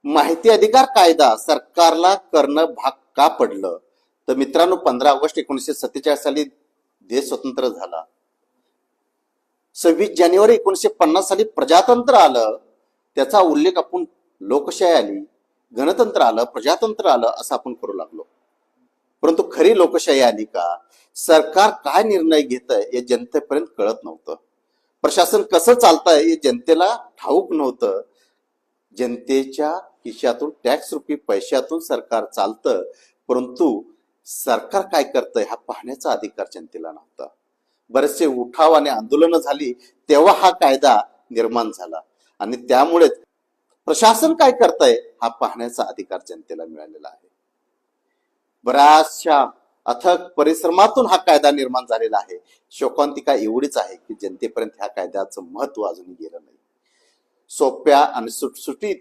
माहिती अधिकार कायदा सरकारला करणं भाग का पडलं? तर मित्रांनो, 15 ऑगस्ट 1947 साली देश स्वतंत्र झाला. 26 जानेवारी 1950 साली प्रजातंत्र आलं. त्याचा उल्लेख आपण लोकशाही आली, गणतंत्र आलं, प्रजातंत्र आलं असं आपण करू लागलो. परंतु खरी लोकशाही आली का? सरकार काय निर्णय घेतंय हे जनतेपर्यंत कळत नव्हतं. प्रशासन कसं चालतंय हे जनतेला ठाऊक नव्हतं. जनतेच्या खिशातून टॅक्स रुपी पैशातून सरकार चालतं, परंतु सरकार काय करतंय हा पाहण्याचा अधिकार जनतेला नव्हता. बरेचसे उठाव आणि आंदोलनं झाली तेव्हा हा कायदा निर्माण झाला आणि त्यामुळे प्रशासन काय करतंय हा पाहण्याचा अधिकार जनतेला मिळालेला आहे. बऱ्याचशा अथक परिश्रमातून हा कायदा निर्माण झालेला आहे. शोकांतिका एवढीच आहे की जनतेपर्यंत ह्या कायद्याचं महत्व अजूनही गेलं नाही. सोप्या आणि सुटसुटीत